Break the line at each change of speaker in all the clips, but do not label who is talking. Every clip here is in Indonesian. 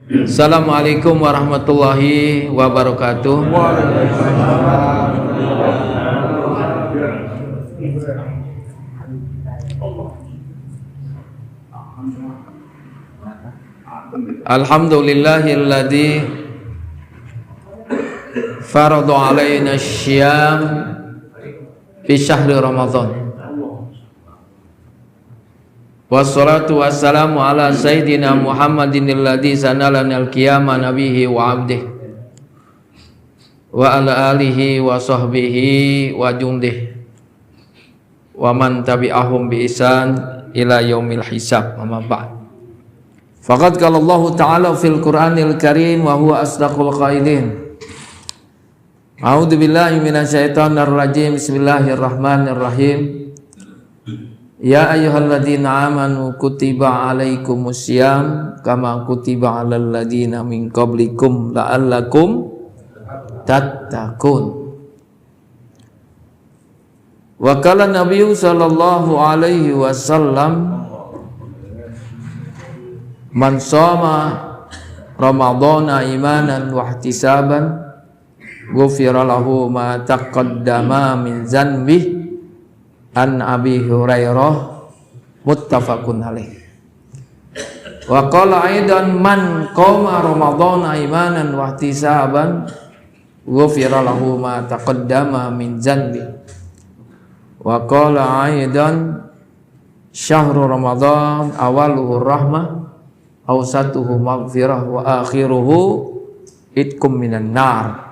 Assalamualaikum warahmatullahi wabarakatuh. Alhamdulillahilladzi farada alaina syiyam fi syahri Ramadan. Wassalatu wassalamu ala sayyidina Muhammadin alladzi sanalana al-qiyama nabihi wa abdihi wa ala alihi wa sahbihi wa jundihi wa man tabi'ahum bi ihsan ila yaumil hisab. Amma ba'd. Faqad qala Allah Ta'ala fil Qur'anil Karim wa huwa asdaqul qailin. A'udzu billahi minasyaitonir rajim. Bismillahirrahmanirrahim. Ya ayyuhalladzina amanu kutiba alaikumussyam kama kutiba alal ladzina min qablikum la'allakum tattaqun. Wa qala Nabi sallallahu alaihi wasallam man shoma ramadhana imanan wa ihtisaban ghufira lahu ma taqaddama min zanbihi. An Abi Hurairah muttafaqun alaih. Wa qala aidan man qama ramadhana imanan wa ihtisaban ghufira lahu ma taqaddama min zanbi. Wa qala aidan syahru ramadhan awaluhu rahmah awsatuhu maghfirah wa akhiruhu itkum minan nar.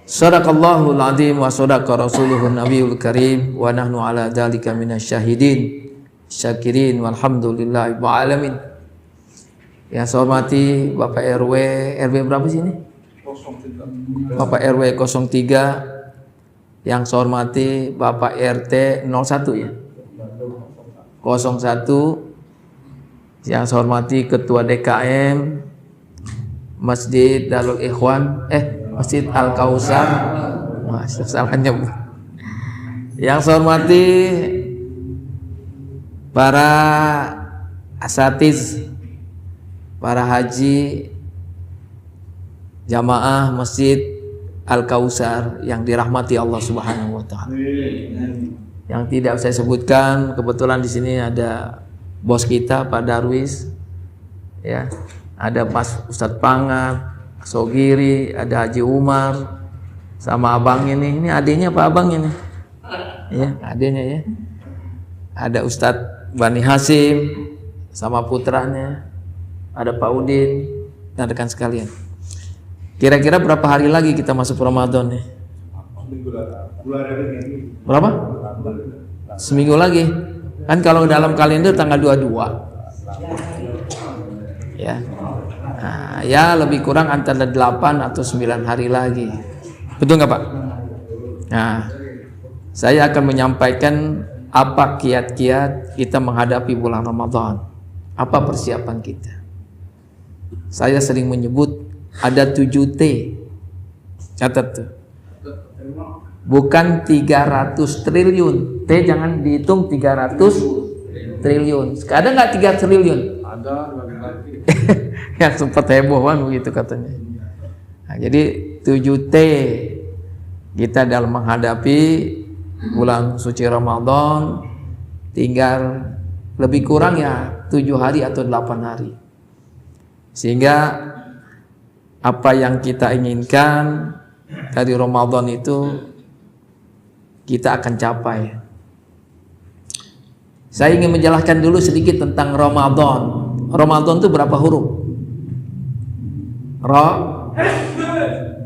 Sadaqallahul azim wa sadaqa rasuluhun nabiyul karim wa nahnu ala dzalika minasyahidin syakirin walhamdulillahi rabbil alamin. Yang saya hormati Bapak RW berapa sih ini? 03. Bapak RW 03. Yang saya hormati Bapak RT 01 ya. 01. Yang saya hormati Ketua DKM Masjid Darul Ikhwan Masjid Al-Kausar. Salah nyebut. Yang saya hormati para asatiz, para haji jamaah Masjid Al-Kausar yang dirahmati Allah Subhanahu wa taala. Yang tidak saya sebutkan, kebetulan di sini ada bos kita Pak Darwis. Ya. Ada Mas Ustadz Pangat, Sogiri, ada Haji Umar, sama abang ini adiknya Pak Abang ini, ya adiknya ya. Ada Ustadz Bani Hasim, sama putranya, ada Pak Udin dan rekan sekalian. Kira-kira berapa hari lagi kita masuk Ramadan nih? Berapa? Seminggu lagi. Kan kalau dalam kalender tanggal 22. Ya. Nah, ya lebih kurang antara 8 atau 9 hari lagi. Betul nggak Pak? Nah, saya akan menyampaikan apa kiat-kiat kita menghadapi bulan Ramadan. Apa persiapan kita? Saya sering menyebut ada 7 T. Catat tuh. Bukan 300 triliun. T jangan dihitung 300 triliun. Ada nggak 3 triliun? Ada. Yang sempat heboh kan begitu katanya. Nah, jadi 7 T kita dalam menghadapi bulan suci Ramadan, tinggal lebih kurang ya 7 hari atau 8 hari. Sehingga apa yang kita inginkan dari Ramadan itu kita akan capai. Saya ingin menjelaskan dulu sedikit tentang Ramadan. Ramadan itu berapa huruf? Ra,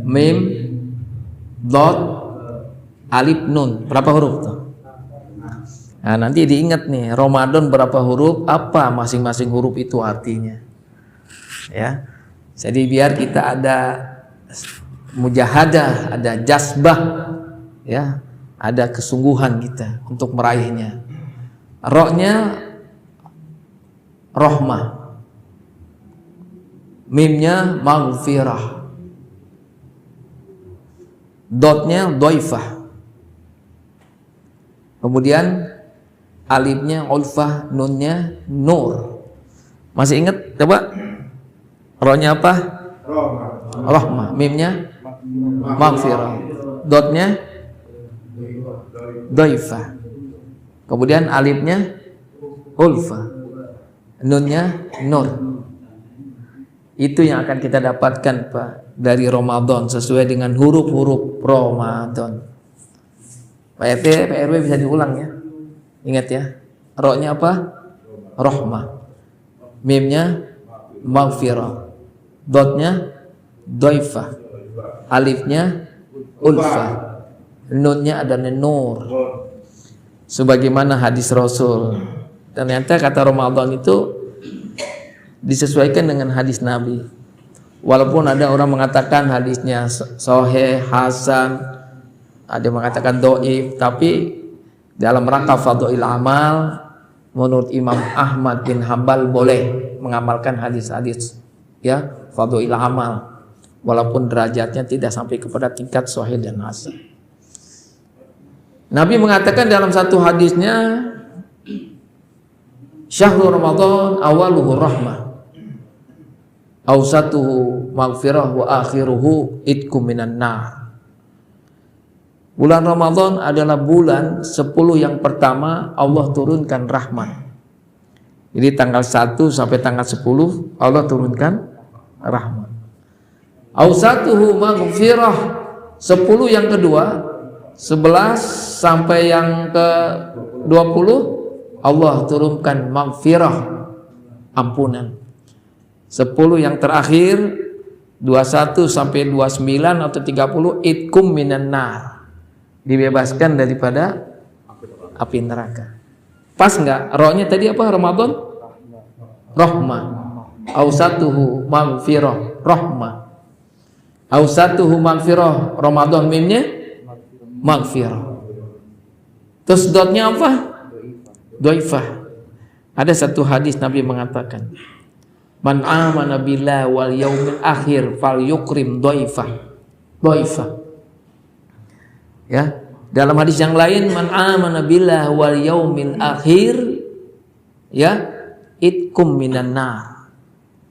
Mim, Dot, Alif, Nun. Berapa huruf tuh? Nah, nanti diingat nih, Ramadan berapa huruf? Apa masing-masing huruf itu artinya? Ya. Jadi biar kita ada mujahadah, ada jazbah, ya, ada kesungguhan kita untuk meraihnya. Ro-nya rahmah. Mimnya maghfirah. Dotnya doifah. Kemudian alifnya ulfah, nunnya nur. Masih ingat? Coba. Rohnya apa? Rahmah. Mimnya maghfirah. Dotnya dhaifah. Kemudian alifnya ulfa. Nunnya nur. Itu yang akan kita dapatkan Pak dari Ramadan sesuai dengan huruf-huruf Ramadan. Pak RT, Pak RW bisa diulang ya. Ingat ya. Rohnya apa? Rahmah. Mimnya maghfirah. Dotnya dhaifah. Alifnya ulfa. Nunnya adalah nur. Sebagaimana hadis Rasul. Ternyata kata Ramadan itu disesuaikan dengan hadis Nabi. Walaupun ada orang mengatakan hadisnya sahih, hasan, ada yang mengatakan dhaif, tapi dalam rangka fadhil amal menurut Imam Ahmad bin Hambal boleh mengamalkan hadis-hadis ya fadhil amal walaupun derajatnya tidak sampai kepada tingkat sahih dan hasan. Nabi mengatakan dalam satu hadisnya, syahrul Ramadan awaluhu rahmah, awsatuhu maghfirah, wa akhiruhu itkum minan nar. Bulan Ramadan adalah bulan 10 yang pertama Allah turunkan rahmat. Jadi tanggal 1 sampai tanggal 10 Allah turunkan rahmat. Awsatuhu maghfirah, 10 yang kedua, 11 sampai yang ke 20 Allah turunkan maghfirah, ampunan. 10 yang terakhir 21 sampai 29 atau 30 itkum minan nar, dibebaskan daripada api neraka. Pas enggak? Rohnya tadi apa? Ramadan rahmah. Awsatuhu maghfirah, rahmah. Awsatuhu maghfirah, Ramadan mimnya maghfirah. Terus dotnya apa? Dhaifah. Ada satu hadis Nabi mengatakan, man amana billah wal yaumil akhir fal yukrim dhaifah. Dhaifah. Ya, dalam hadis yang lain, man amana billah wal yaumil akhir ya itkum minan nar.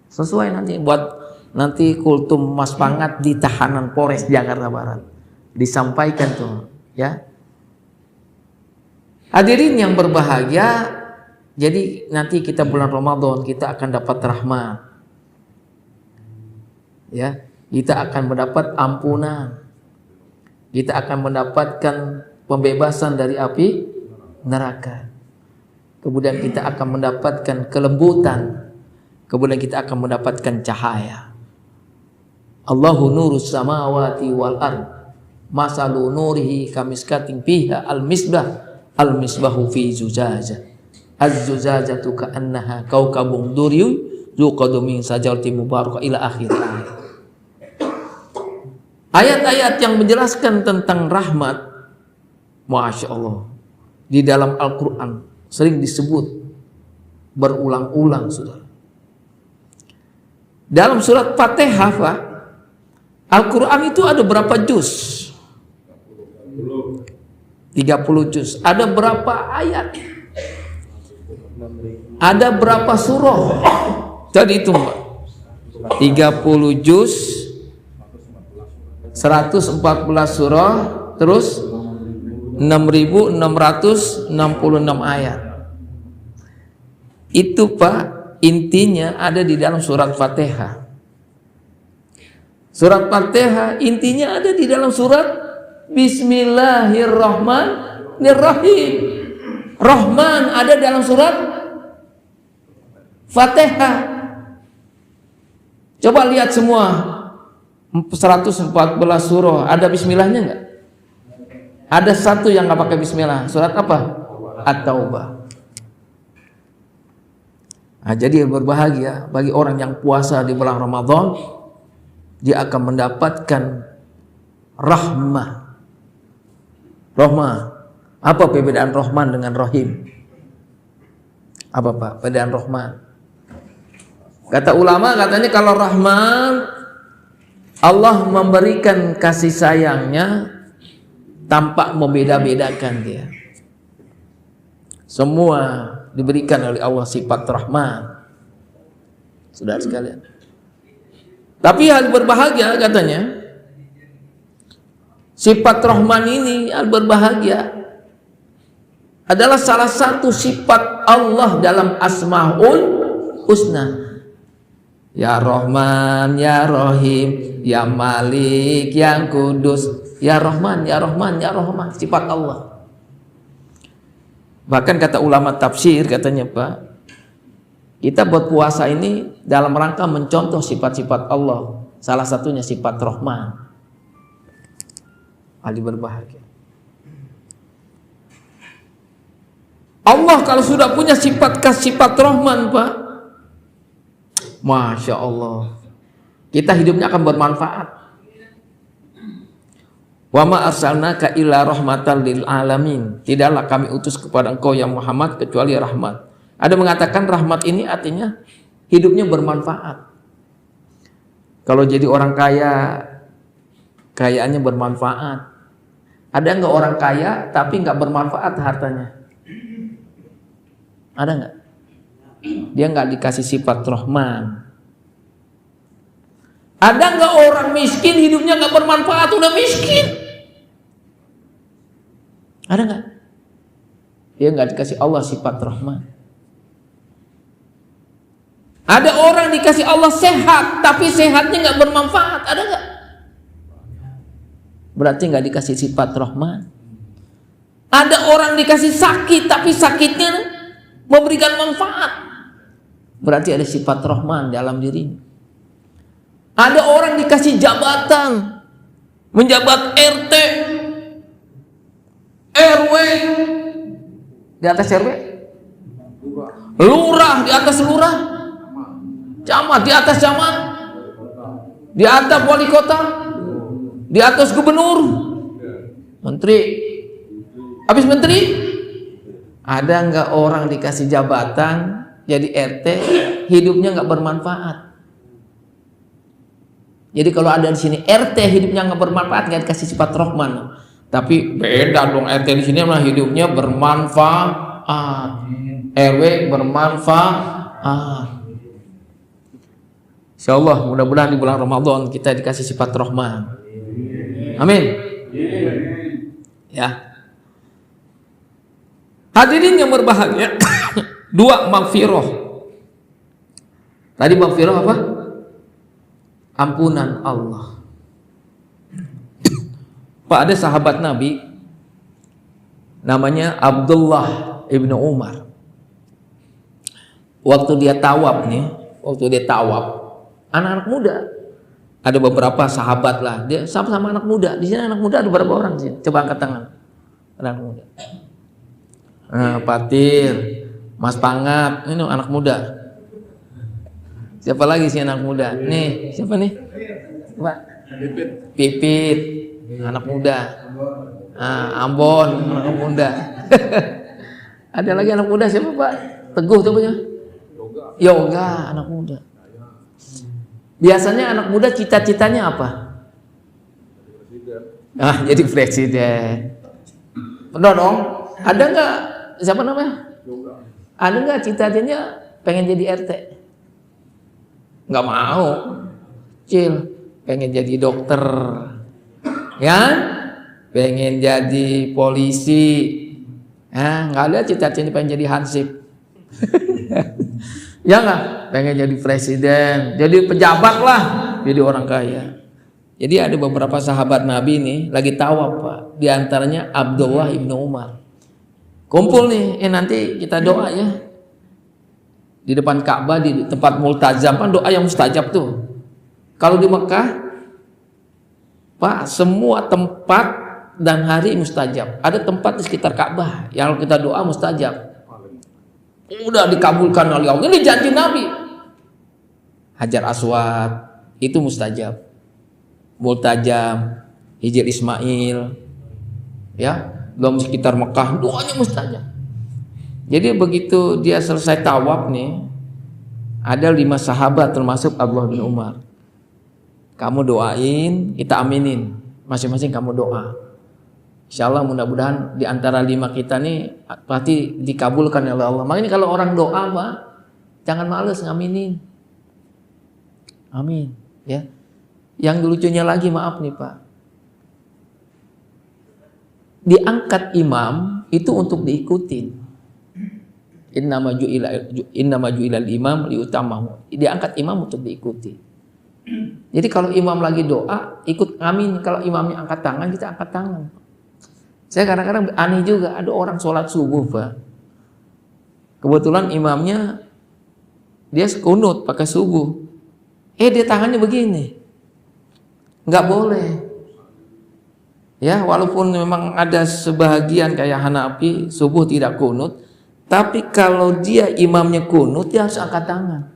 Sesuai nanti buat nanti kultum Mas Pangat di tahanan Polres Jakarta Barat. Disampaikan tuh, ya. Hadirin yang berbahagia, jadi nanti kita bulan Ramadan kita akan dapat rahmat. Ya, kita akan mendapat ampunan. Kita akan mendapatkan pembebasan dari api neraka. Kemudian kita akan mendapatkan kelembutan. Kemudian kita akan mendapatkan cahaya. Allahu nurus samawati wal ard. Masalu nurihi kamiskatin fiha al-misbah. Al-misbahu fi zujajah. Az-zujajatu ka'annaha kaukabun duriyun yuqadu min sajaratin mubarakah ila akhir ayat. Ayat-ayat yang menjelaskan tentang rahmat, Masya Allah, di dalam Al-Quran sering disebut berulang-ulang, saudara. Dalam surat Fatihah, Pak, Al-Quran itu ada berapa juz? 30 juz. Ada berapa ayat? Ada berapa surah? Jadi itu, Pak, 30 juz, 114 surah, terus 6.666 ayat. Itu, Pak, intinya ada di dalam surat Fatihah. Surat Fatihah intinya ada di dalam surat Bismillahirrahmanirrahim. Rahman ada dalam surat Fatihah. Coba lihat semua 114 surah, ada bismillahnya enggak? Ada satu yang enggak pakai bismillah. Surat apa? At-Taubah. Nah, jadi berbahagia bagi orang yang puasa di bulan Ramadan, dia akan mendapatkan rahmah. Rahmah. Apa perbedaan Rahman dengan Rahim? Apa, Pak, perbedaan Rahman? Kata ulama, katanya kalau Rahman, Allah memberikan kasih sayangnya tanpa membeda-bedakan dia. Semua diberikan oleh Allah sifat Rahman. saudara sekalian. Tapi hal berbahagia katanya, sifat Rahman ini hal berbahagia adalah salah satu sifat Allah dalam Asmaul Husna. Ya Rahman, Ya Rahim, Ya Malik, Yang Kudus. Ya Rahman, Ya Rahman, Ya Rahman, sifat Allah. Bahkan kata ulama tafsir katanya, Pak, kita buat puasa ini dalam rangka mencontoh sifat-sifat Allah. Salah satunya sifat Rahman. Ahli berbahagia. Allah kalau sudah punya sifat Rahman, Pak, Masya Allah, kita hidupnya akan bermanfaat. Wa ma arsalnaka illa rahmatan lil alamin. Tidaklah kami utus kepada engkau yang Muhammad kecuali rahmat. Ada mengatakan rahmat ini artinya hidupnya bermanfaat. Kalau jadi orang kaya, kayaannya bermanfaat. Ada nggak orang kaya tapi nggak bermanfaat hartanya? Ada nggak? Dia nggak dikasih sifat Rahman. Ada nggak orang miskin hidupnya nggak bermanfaat, udah miskin? Ada nggak? Dia nggak dikasih Allah sifat Rahman. Ada orang dikasih Allah sehat, tapi sehatnya nggak bermanfaat. Ada nggak? Berarti nggak dikasih sifat Rahman. Ada orang dikasih sakit, tapi sakitnya memberikan manfaat. Berarti ada sifat Rahman dalam dirinya. Ada orang dikasih jabatan, menjabat RT, RW, di atas RW, lurah di atas lurah, camat di atas camat, di atas wali kota, di atas gubernur, menteri. Habis menteri, ada nggak orang dikasih jabatan jadi RT hidupnya nggak bermanfaat? Jadi kalau ada di sini RT hidupnya nggak bermanfaat, nggak dikasih sifat Rahman. Tapi beda dong, RT di sini mah hidupnya bermanfaat, RW bermanfaat. Insyaallah mudah-mudahan di bulan Ramadan kita dikasih sifat Rahman. Amin. Ya. Hadirin yang berbahagia, dua maghfirah. Tadi maghfirah apa? Ampunan Allah. Pak, ada sahabat Nabi namanya Abdullah ibnu Umar. Waktu dia tawaf nih, anak-anak muda, ada beberapa sahabat lah, dia sama-sama anak muda. Di sini anak muda ada berapa orang sih? Coba angkat tangan. Anak muda. Nah, Patir, Mas Pangat, ini anak muda. Siapa lagi sih anak muda? Nih, siapa nih? Pak. Pipit, anak muda. Ambon, anak muda. Ada lagi anak muda siapa, Pak? Teguh tuh punya. Yoga, anak muda. Biasanya anak muda cita-citanya apa? Jadi presiden. Benar dong? Ada nggak? Siapa namanya? Ada nggak cita-citanya pengen jadi RT? Nggak mau. Cil, pengen jadi dokter, ya? Pengen jadi polisi, nggak ada cita-cita pengen jadi hansip. Ya nggak? Pengen jadi presiden, jadi pejabat lah, jadi orang kaya. Jadi ada beberapa sahabat Nabi nih lagi tawaf, Pak. Di antaranya Abdullah ibnu Umar. Kumpul nih, nanti kita doa ya. Di depan Ka'bah, di tempat multazam, kan doa yang mustajab tuh. Kalau di Mekah, Pak, semua tempat dan hari mustajab. Ada tempat di sekitar Ka'bah yang kita doa mustajab. Udah dikabulkan oleh Allah. Ini janji Nabi. Hajar Aswad itu mustajab. Multajam, Hijr Ismail, ya, belum sekitar Mekah, doanya mustajab. Jadi begitu dia selesai tawaf nih, ada 5 sahabat termasuk Abdullah bin Umar. Kamu doain, kita aminin. Masing-masing kamu doa. Insyaallah mudah-mudahan di antara 5 kita nih pasti dikabulkan oleh Allah. Makanya kalau orang doa, Pak, jangan males ngaminin. Amin. Ya. Yang lucunya lagi, maaf nih Pak, diangkat imam itu untuk diikutin. Innama ju'ilal imam liutamahu. Diangkat imam untuk diikuti. Jadi kalau imam lagi doa, ikut amin. Kalau imamnya angkat tangan, kita angkat tangan. Saya kadang-kadang aneh juga, ada orang sholat subuh Pak, kebetulan imamnya dia kunut pakai subuh, dia tangannya begini, nggak boleh. Ya, walaupun memang ada sebahagian kayak Hanafi subuh tidak kunut, tapi kalau dia imamnya kunut, dia harus angkat tangan,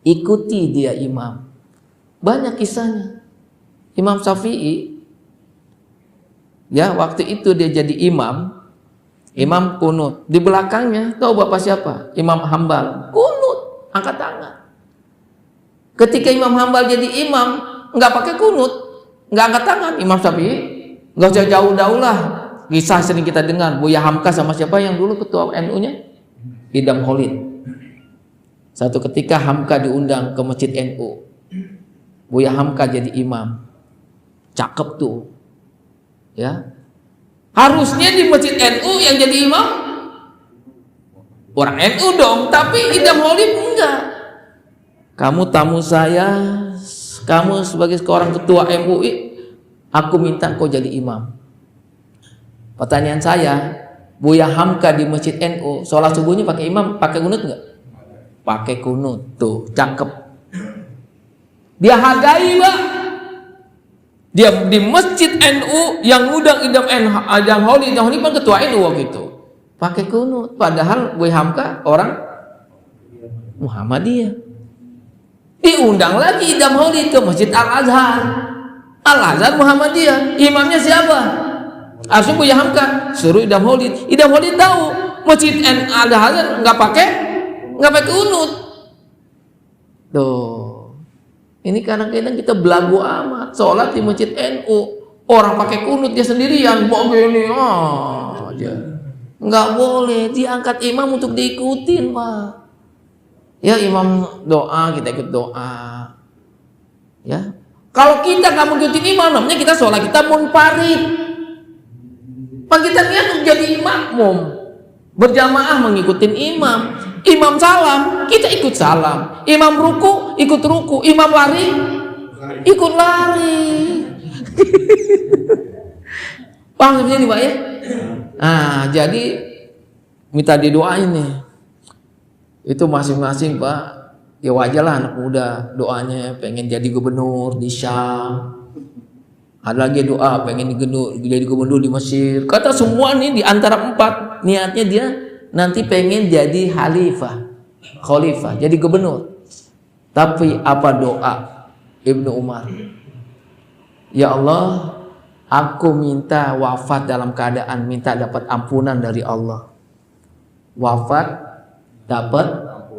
ikuti dia imam. Banyak kisahnya. Imam Syafi'i, ya, waktu itu dia jadi imam kunut. Di belakangnya, tahu bapak siapa? Imam Hambal, kunut, angkat tangan. Ketika Imam Hambal jadi imam, nggak pakai kunut, nggak angkat tangan. Imam Syafi'i, nggak usah jauh-jauh lah. Kisah sering kita dengar, Buya Hamka sama siapa yang dulu ketua NU-nya? Idam Khalid. Satu ketika Hamka diundang ke masjid NU, Buya Hamka jadi imam, cakep tuh. Ya, harusnya di masjid NU yang jadi imam orang NU dong, tapi Idam Khalid enggak. Kamu tamu saya, kamu sebagai seorang ketua MUI, aku minta kau jadi imam. Pertanyaan saya, Buya Hamka di masjid NU, sholat subuhnya pakai imam, pakai kunut enggak? Pakai kunut, tuh cakep. Dia hargai Pak. Dia di masjid NU yang ngundang Idam Khalid kan ketua NU waktu itu, pakai kunut. Padahal Buya Hamka orang Muhammadiyah. Diundang lagi Idam Khalid ke Masjid Al-Azhar. Al-Azhar Muhammadiyah. Imamnya siapa? Harusnya Buya Hamka. Suruh Idam Khalid. Idam Khalid tahu Masjid Al-Azhar nggak pakai kunut. Tuh. Ini kadang-kadang kita belagu amat. Sholat di Masjid NU, orang pakai kunut, dia sendirian begini aja. Nggak boleh. Diangkat imam untuk diikutin Pak. Ya, imam doa, kita ikut doa. Ya, kalau kita nggak mengikuti imam, namanya kita sholat kita munfarid. Pak, kita niat untuk jadi makmum, berjamaah mengikuti imam. Imam salam, kita ikut salam. Imam ruku, ikut ruku. Imam lari, ikut lari. Paham seperti ini Pak ya? Nah, jadi minta didoain nih. Itu masing-masing Pak, ya wajar lah anak muda doanya pengen jadi gubernur di Syam, ada lagi doa pengen jadi gubernur di Mesir. Kata semua nih di antara 4 niatnya dia nanti pengen jadi khalifah, jadi gubernur. Tapi apa doa Ibnu Umar? Ya Allah, aku minta wafat dalam keadaan minta dapat ampunan dari Allah. Wafat dapat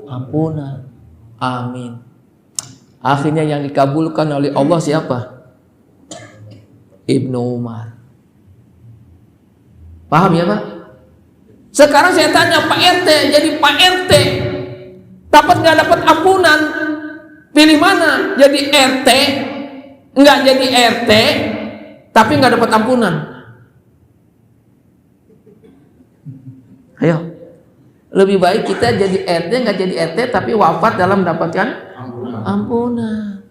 ampunan. Amin. Akhirnya yang dikabulkan oleh Allah siapa? Ibnu Umar. Paham ya Pak? Sekarang saya tanya Pak RT, jadi Pak RT dapat nggak dapat ampunan? Pilih mana? Jadi RT, nggak jadi RT, tapi nggak dapat ampunan. Ayo. Lebih baik kita jadi RT, nggak jadi RT, tapi wafat dalam mendapatkan ampunan.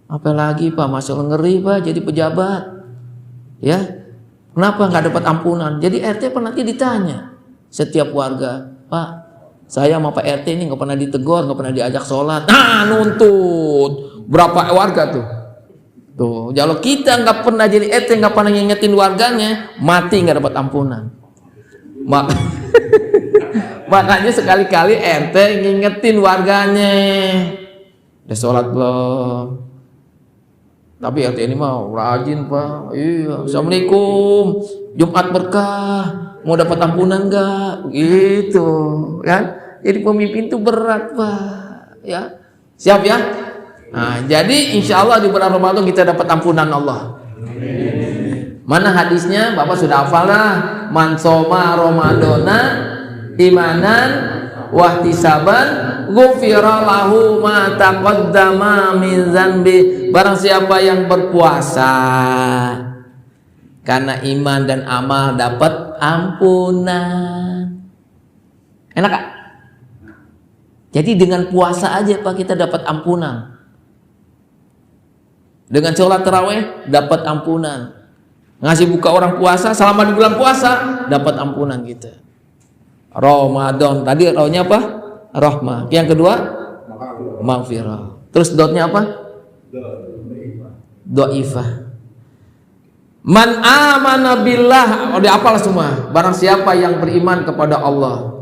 Apalagi Pak, masuk ngeri Pak, jadi pejabat. Ya, kenapa nggak dapat ampunan? Jadi RT pernah nanti ditanya setiap warga, Pak, saya sama Pak RT ini nggak pernah ditegur, nggak pernah diajak sholat. Nah, nuntut berapa warga tuh? Tuh, kalau kita nggak pernah jadi RT, nggak pernah ngingetin warganya, mati nggak dapat ampunan. Makanya sekali-kali RT ngingetin warganya, udah sholat belum? Tapi RT ini mah rajin Pak. Iya, assalamualaikum, Jumat berkah, mau dapat ampunan nggak? Gitu kan? Jadi pemimpin itu berat Pak. Ya, siap ya? Nah, jadi insya Allah di bulan Ramadan kita dapat ampunan Allah. Mana hadisnya? Bapak sudah hafal lah. Man soma Ramadana imanan wahtisaban ghufira lahu ma taqaddama min dzanbi. Barang siapa yang berpuasa karena iman dan amal dapat ampunan. Enak Kak? Jadi dengan puasa aja Pak kita dapat ampunan. Dengan sholat tarawih dapat ampunan. Ngasih buka orang puasa selama di bulan puasa dapat ampunan kita. Ramadan tadi rohnya apa? Rahmah. Yang kedua maghfirah. Terus dotnya apa? Dhaifah. Man amana billah, udah hafal semua. Barang siapa yang beriman kepada Allah,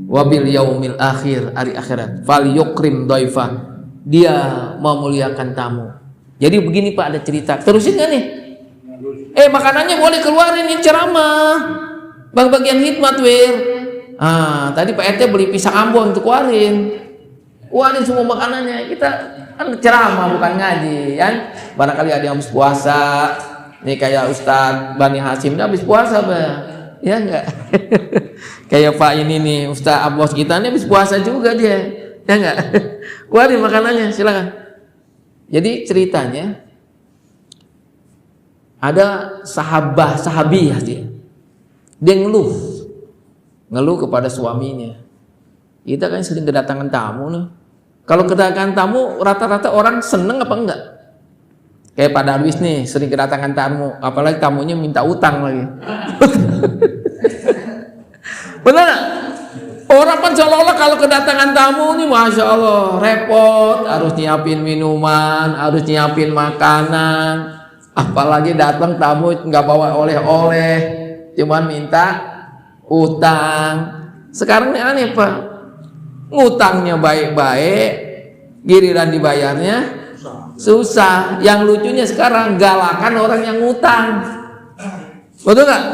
wabil yaumil akhir, hari akhirat, fal yukrim dhaifah, dia memuliakan tamu. Jadi begini Pak, ada cerita. Terusin nggak nih? Makanannya boleh keluarin nih ceramah. Bang bagian hikmat wir. Tadi Pak RT beli pisang Ambon untuk keluarin semua makanannya. Kita kan ceramah bukan ngaji, kan? Barangkali ada yang habis puasa. Nih kayak Ustadz Bani Hasim habis puasa Bang. Ya enggak? Kayak Pak ini nih Ustadz Abbas kita ini habis puasa juga dia. Ya enggak? Keluarin makanannya, silakan. Jadi ceritanya ada sahabiah dia ngeluh kepada suaminya. Kita kan sering kedatangan tamu nih. Kalau kedatangan tamu rata-rata orang seneng apa enggak? Kayak Pak Darwis nih sering kedatangan tamu, apalagi tamunya minta utang lagi. Benar? Orang kan seolah-olah kalau kedatangan tamu nih Masya Allah repot, harus nyiapin minuman, harus nyiapin makanan. Apalagi datang tamu nggak bawa oleh-oleh, cuman minta utang. Sekarang ini aneh Pak, ngutangnya baik-baik, giliran dibayarnya susah. Yang lucunya sekarang galakan orang yang ngutang, betul nggak?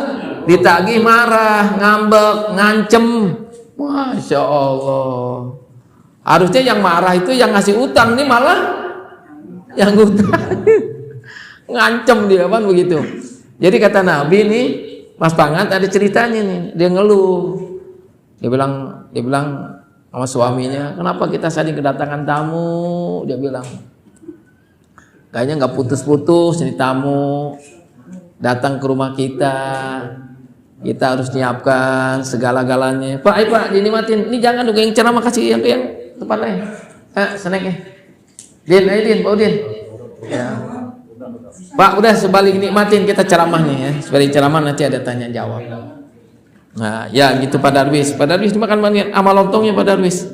Ditagih marah, ngambek, ngancem. Masya Allah. Harusnya yang marah itu yang ngasih utang, nih malah yang ngutang. Ngancem dia kan begitu. Jadi kata Nabi nih, Mas Pangat ada ceritanya nih, dia ngeluh. Dia bilang sama suaminya, kenapa kita sering kedatangan tamu? Dia bilang, kayaknya nggak putus-putus nih tamu datang ke rumah kita. Kita harus nyiapkan segala-galanya. Pak, ayo Pak, ini matiin. Ini jangan dong yang ceramah, kasih yang tempat lain. Snacknya. Din, Pak Udin. Ya. Pak, udah sebalik nikmatin kita ceramah nih ya. Sebalik ceramah nanti ada tanya jawab. Nah, ya gitu Pak Darwis. Pak Darwis makan banyak amal lontongnya Pak Darwis.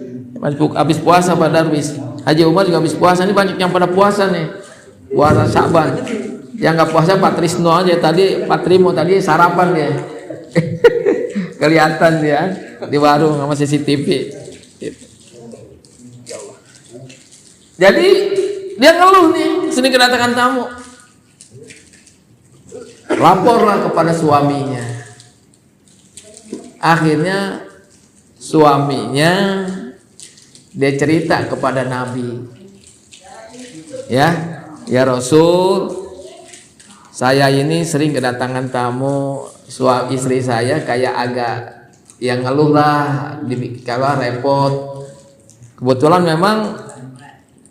Habis puasa Pak Darwis. Haji Umar juga habis puasa. Ini banyak yang pada puasa nih. Puasa Syaban. Yang nggak puasa Pak Trisno aja tadi, Pak Trimo tadi sarapan dia. Kelihatan dia di warung sama CCTV. Jadi dia ngeluh nih, sini kedatangan tamu. Laporlah kepada suaminya. Akhirnya suaminya dia cerita kepada Nabi. Ya Rasul, saya ini sering kedatangan tamu, istri saya kayak agak yang ngeluh lah, kalau repot. Kebetulan memang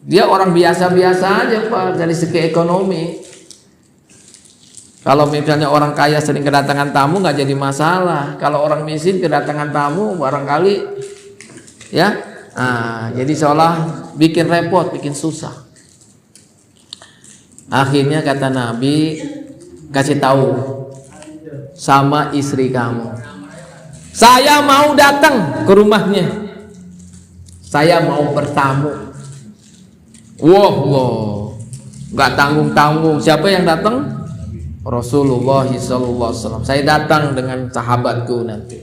dia orang biasa-biasa aja Pak dari segi ekonomi. Kalau misalnya orang kaya sering kedatangan tamu nggak jadi masalah. Kalau orang miskin kedatangan tamu barangkali ya, jadi seolah bikin repot, bikin susah. Akhirnya kata Nabi, kasih tahu sama istri kamu, saya mau datang ke rumahnya, saya mau bertamu. Wow, nggak tanggung-tanggung. Siapa yang datang? Rasulullah SAW. Saya datang dengan sahabatku nanti.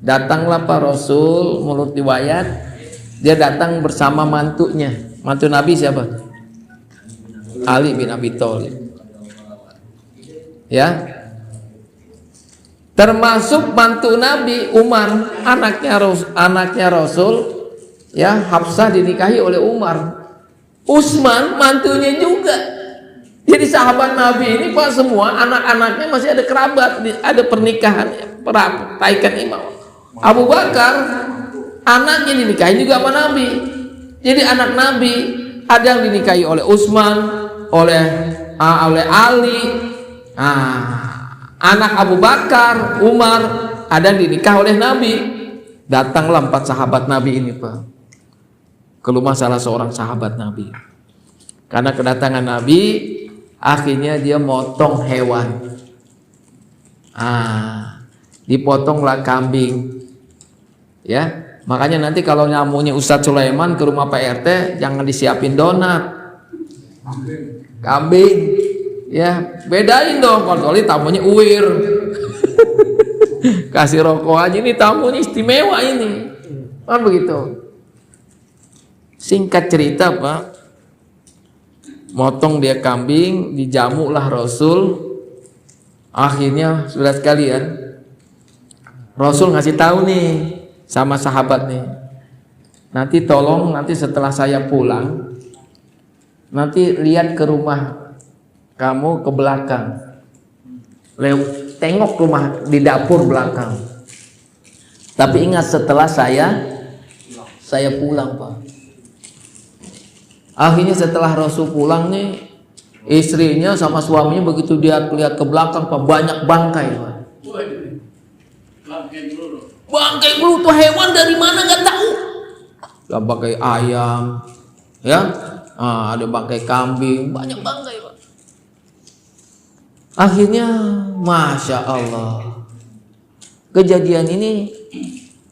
Datanglah Pak Rasul, menurut riwayat dia datang bersama mantunya. Mantu Nabi siapa? Ali bin Abi Thalib. Ya. Termasuk mantu Nabi Umar, anaknya Rasul, ya, Hafsah dinikahi oleh Umar. Utsman mantunya juga. Jadi sahabat Nabi ini Pak semua anak-anaknya masih ada kerabat, ada pernikahan, peraikan imam. Abu Bakar anaknya dinikahi juga sama Nabi. Jadi anak Nabi ada yang dinikahi oleh Utsman, oleh Ali, anak Abu Bakar, Umar, ada yang dinikah oleh Nabi. Datanglah 4 sahabat Nabi ini, Pak, ke rumah salah seorang sahabat Nabi. Karena kedatangan Nabi, akhirnya dia motong hewan. Dipotonglah kambing. Ya, makanya nanti kalau nyamunya Ustadz Sulaiman ke rumah Pak RT, jangan disiapin donat, kambing. Ya, bedain dong, kalau tamunya uwir. Kasih rokok aja, ini tamunya istimewa ini. Kan begitu. Singkat cerita, Pak, motong dia kambing, dijamulah Rasul. Akhirnya saudara sekalian, Rasul ngasih tahu nih sama sahabat nih, nanti tolong nanti setelah saya pulang, nanti lihat ke rumah kamu ke belakang, tengok rumah di dapur belakang. Tapi ingat setelah saya pulang, Pak. Akhirnya setelah Rasul pulang nih, istrinya sama suaminya begitu dia lihat ke belakang, Pak, banyak bangkai, Pak. Bangkai dulu tuh hewan dari mana nggak tahu. Ada bangkai ayam, ya, ada bangkai kambing, banyak bangkai, Pak. Akhirnya, masya Allah, kejadian ini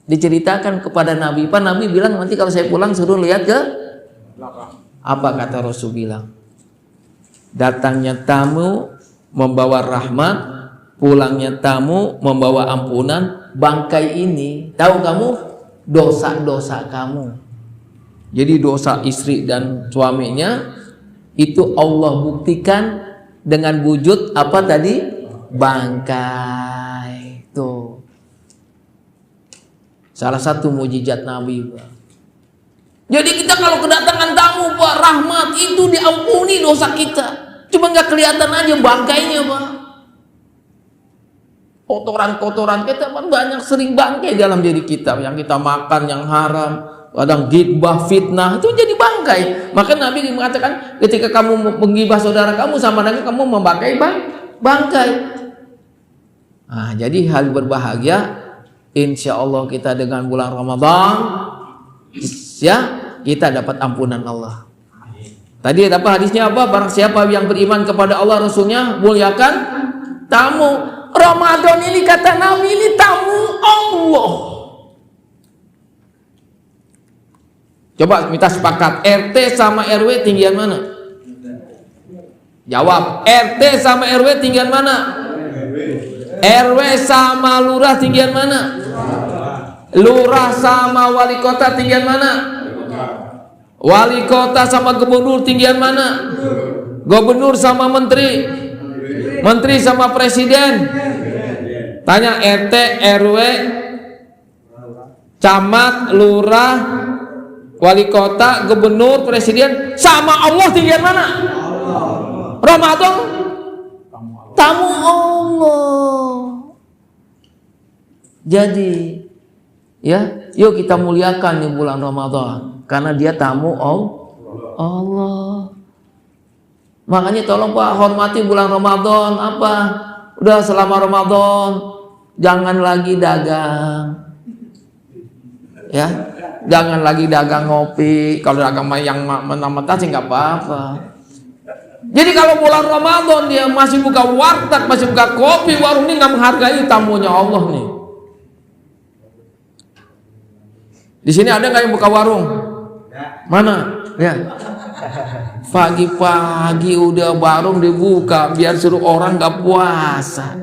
diceritakan kepada Nabi. Pak, Nabi bilang nanti kalau saya pulang suruh lihat ke belakang. Apa kata Rasul bilang? Datangnya tamu membawa rahmat, pulangnya tamu membawa ampunan. Bangkai ini, tahu kamu, dosa-dosa kamu. Jadi dosa istri dan suaminya itu Allah buktikan dengan wujud apa tadi? Bangkai. Tuh. Salah satu mujizat Nabi, Pak. Jadi kita kalau kedatangan tamu, Pak, rahmat itu diampuni dosa kita. Cuma nggak kelihatan aja bangkainya, Pak. Kotoran-kotoran kita kan banyak, sering bangkai dalam diri kita. Yang kita makan yang haram, kadang gibah, fitnah, itu jadi bangkai. Maka Nabi mengatakan ketika kamu menggibah saudara kamu, sama dengan kamu membangkai bangkai. Nah, jadi hal berbahagia, insya Allah kita dengan bulan Ramadan, ya, kita dapat ampunan Allah. Tadi apa hadisnya apa? Barang siapa yang beriman kepada Allah Rasulnya, muliakan tamu. Ramadan ini kata Nabi ini tamu Allah. Coba kita sepakat, RT sama RW tinggian mana? Jawab, RT sama RW tinggian mana? RW sama lurah tinggian mana? Lurah sama wali kota tinggian mana? Wali kota sama gubernur tinggian mana? Gubernur sama menteri? Menteri sama presiden? Tanya RT, RW, camat, lurah, wali kota, gubernur, presiden, sama Allah tinggian mana? Ramadan tamu Allah. Jadi, ya, yuk kita muliakan di bulan Ramadan karena dia tamu Allah. Makanya tolong Pak, hormati bulan Ramadan. Apa? Udah selama Ramadan jangan lagi dagang. Ya, jangan lagi dagang ngopi. Kalau dagang yang mentah-mentah sih nggak apa-apa. Jadi kalau bulan Ramadan dia masih buka warteg, masih buka kopi, warung ini nggak menghargai tamunya Allah nih. Di sini ada nggak yang buka warung? Mana? Ya. Pagi-pagi udah warung dibuka biar suruh orang nggak puasa.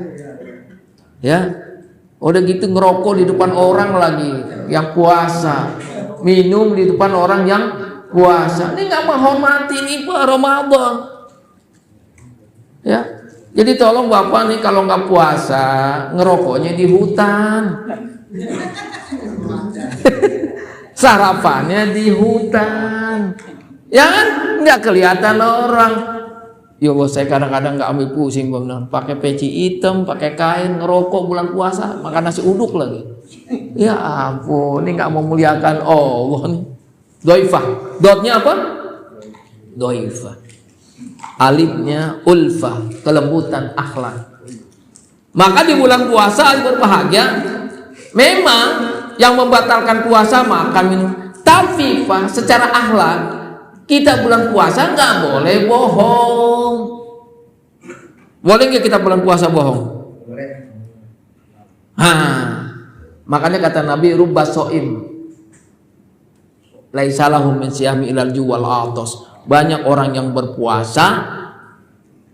Ya. Udah gitu ngerokok di depan orang lagi yang puasa, minum di depan orang yang puasa. Ini nggak menghormati nih Pak Ramadan. Ya. Jadi tolong Bapak nih kalau nggak puasa ngerokoknya di hutan. Sarapannya di hutan. Ya kan nggak kelihatan orang. Ya Allah, saya kadang-kadang nggak ambil pusing benar. Pakai peci hitam, pakai kain, ngerokok bulan puasa, makan nasi uduk lagi. Ya ampun, ini nggak memuliakan Allah nih. Doifah, dotnya apa? Doifah. Alifnya ulfah, kelembutan akhlak. Maka di bulan puasa berbahagia. Memang yang membatalkan puasa makan minum. Tapi Pak, secara akhlak kita bulan puasa nggak boleh bohong. Boleh nggak kita bulan puasa bohong? Boleh. Makanya kata Nabi, rubba soim laisalahum min siyami ilal juwal atos. Banyak orang yang berpuasa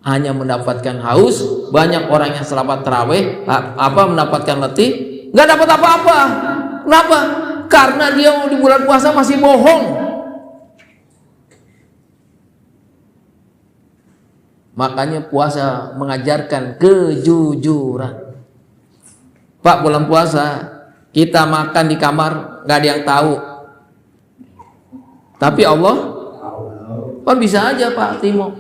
hanya mendapatkan haus, banyak orang yang selamat tarawih mendapatkan letih, nggak dapat apa-apa. Kenapa? Karena dia di bulan puasa masih bohong. Makanya puasa mengajarkan kejujuran. Pak, bulan puasa kita makan di kamar nggak ada yang tahu. Tapi Allah, Pak bisa aja Pak Timo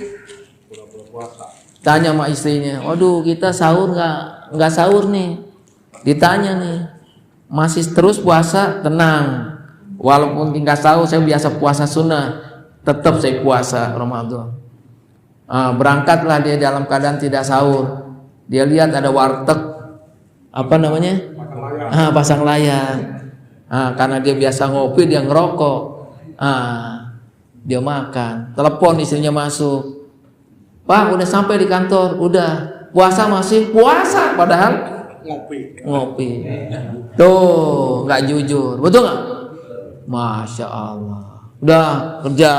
tanya sama istrinya, waduh kita sahur nggak sahur nih. Ditanya nih, masih terus puasa? Tenang, walaupun nggak sahur saya biasa puasa sunnah, tetap saya puasa Ramadan. Berangkatlah dia dalam keadaan tidak sahur. Dia lihat ada warteg, apa namanya? Pasang layar. Karena dia biasa ngopi, dia ngerokok. Dia makan. Telepon istrinya masuk. Pak, udah sampai di kantor. Udah. Puasa masih? Puasa. Padahal ngopi. Tuh, nggak jujur. Betul nggak? Masya Allah. Udah kerja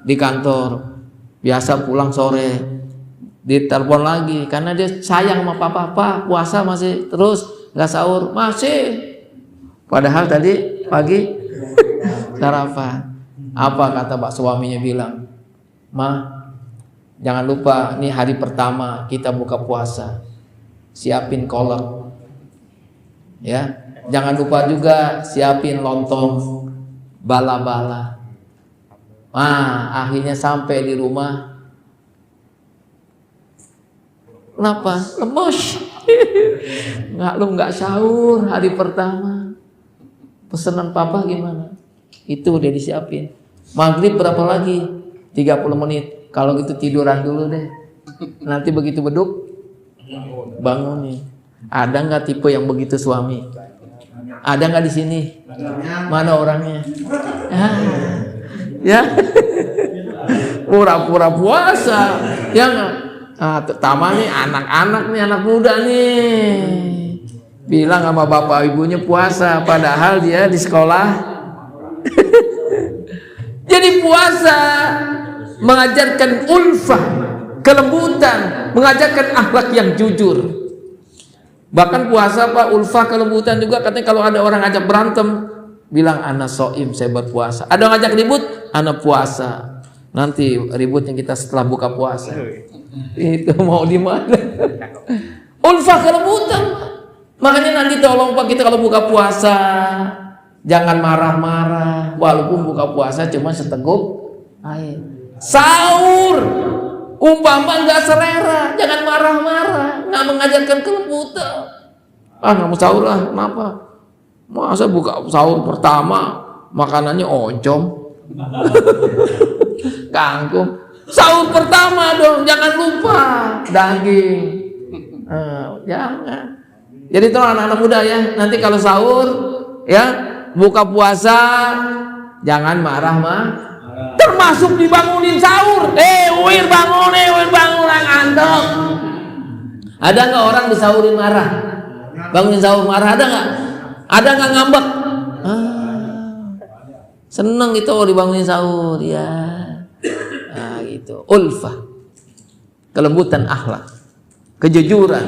di kantor. Biasa pulang sore, ditelepon lagi karena dia sayang sama papa. Puasa masih terus nggak sahur masih, padahal tadi pagi sarapan. Apa kata pak suaminya bilang, Ma, jangan lupa nih hari pertama kita buka puasa, siapin kolak ya, jangan lupa juga siapin lontong bala-bala. Akhirnya sampai di rumah. Kenapa? Lemes. Nggak sahur hari pertama. Pesanan papa gimana? Itu udah disiapin. Maghrib berapa lagi? 30 menit. Kalau gitu tiduran dulu deh. Nanti begitu beduk bangun nih. Ada nggak tipe yang begitu suami? Ada nggak di sini? Mana orangnya? Ya, pura-pura puasa, ya nggak? Terutama nih anak-anak nih, anak muda nih, bilang sama bapak ibunya puasa, padahal dia di sekolah. Jadi puasa mengajarkan ulfah, kelembutan, mengajarkan akhlak yang jujur. Bahkan puasa Pak, ulfah, kelembutan juga katanya kalau ada orang ajak berantem, bilang ana soim, saya berpuasa. Ada yang ngajak ribut, ana puasa. Nanti ributnya kita setelah buka puasa. Itu mau di mana? Ulfah, kelembutan. Makanya nanti tolong Pak, kita kalau buka puasa jangan marah-marah. Walaupun buka puasa cuma seteguk air. Sahur umpama nggak selera, jangan marah-marah. Nggak mengajarkan kelembutan. Nggak mau sahur lah, kenapa? Masa buka sahur pertama makanannya oncom, kangkung. Sahur pertama dong, jangan lupa daging. Jangan. Jadi itu anak-anak muda ya, nanti kalau sahur ya buka puasa jangan marah-marah. Termasuk dibangunin sahur. Wir bangun, ngantuk. Ada nggak orang disahurin marah? Bangunin sahur marah ada nggak? Ada nggak ngambek? Seneng itu dibangunin sahur ya. Gitu. Ulfah, kelembutan akhlak, kejujuran,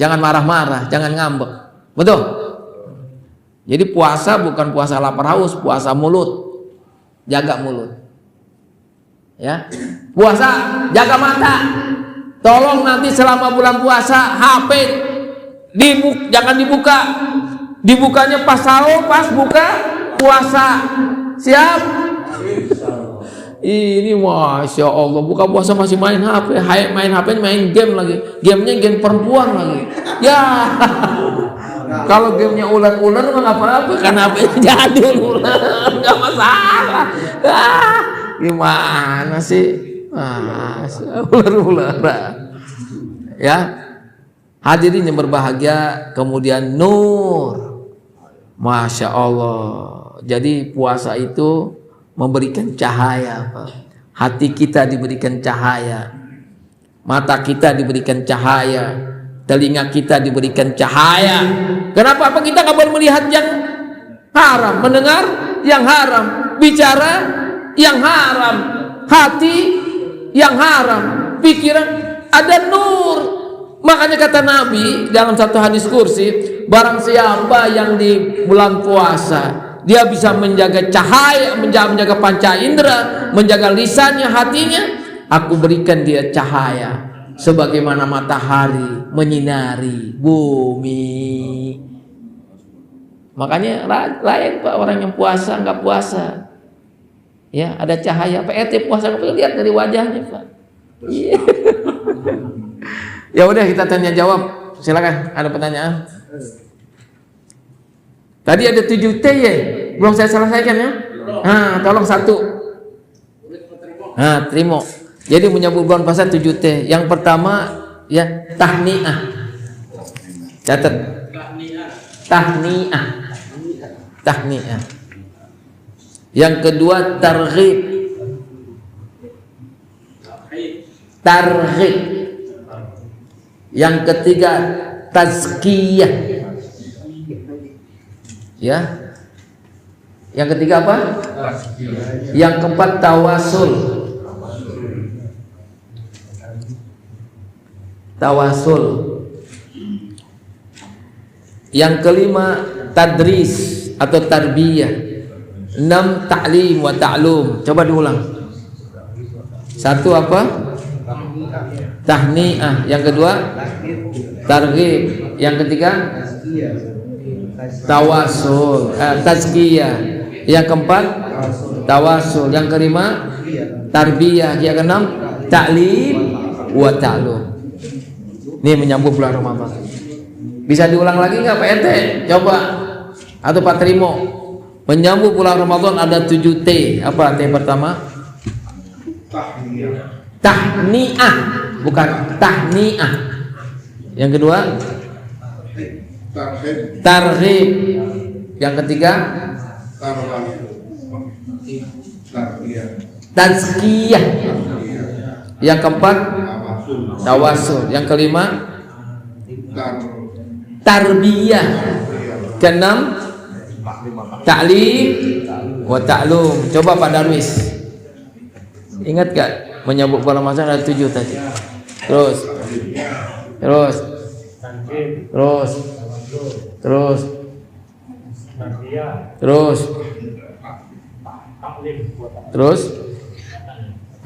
jangan marah-marah, jangan ngambek. Betul? Jadi puasa bukan puasa lapar haus, puasa mulut. Jaga mulut. Ya. Puasa, jaga mata. Tolong nanti selama bulan puasa HP jangan dibuka. Dibukanya pas sahur, pas buka puasa. Siap? Ini Masya Allah, buka puasa masih main HP, main HP, main game lagi. Gamenya game perempuan lagi. Ya, kalau gamenya ular-ular mah nggak apa-apa, karena HP-nya jadul, ular nggak masalah. Gimana sih? Ular-ular. Ya, hadirin yang berbahagia, kemudian nur. Masya Allah. Jadi puasa itu memberikan cahaya, Pak. Hati kita diberikan cahaya, mata kita diberikan cahaya, telinga kita diberikan cahaya. Kenapa? Apa kita nggak boleh melihat yang haram, mendengar yang haram, bicara yang haram, hati yang haram, pikiran ada nur. Makanya kata Nabi dalam satu hadis kursi, barang siapa yang di bulan puasa dia bisa menjaga cahaya, menjaga panca indera, menjaga lisannya, hatinya, aku berikan dia cahaya sebagaimana matahari menyinari bumi. Makanya layak Pak orang yang puasa nggak puasa. Ya, ada cahaya. PRT puasa nggak lihat dari wajahnya, Pak. Iya. Ya udah kita tanya jawab. Silakan, ada pertanyaan? Tadi ada 7T ya, belum saya selesaikan ya. Tolong satu. Terima. Jadi menyambut bulan puasa 7T. Yang pertama ya tahniah. Catat. Tahniah. Yang kedua targhib. Yang ketiga tazkiyah. Ya. Yang ketiga apa? Yang keempat tawasul. Yang kelima tadris atau tarbiyah. 6 ta'lim wa ta'lum. Coba diulang. 1 apa? Tahniah. Yang kedua targhib. Yang ketiga tawasul, tazkiyah. Yang keempat tawasul. Yang kelima tarbiyah. Yang keenam ta'lim wa ta'lum. Ini menyambut bulan Ramadan. Bisa diulang lagi nggak Pak RT? Coba. Atau Pak Trimo. Menyambut bulan Ramadan ada 7T. Apa T pertama? Tahniah, bukan tahniah. Yang kedua targhib. Yang ketiga tazkiyah. Yang keempat tawasul. Yang kelima tarbiyah. Keenam ta'lim wa ta'lum. Coba Pak Darwis, ingat gak menyambut bulan Ramadan ada 7 tadi? Terus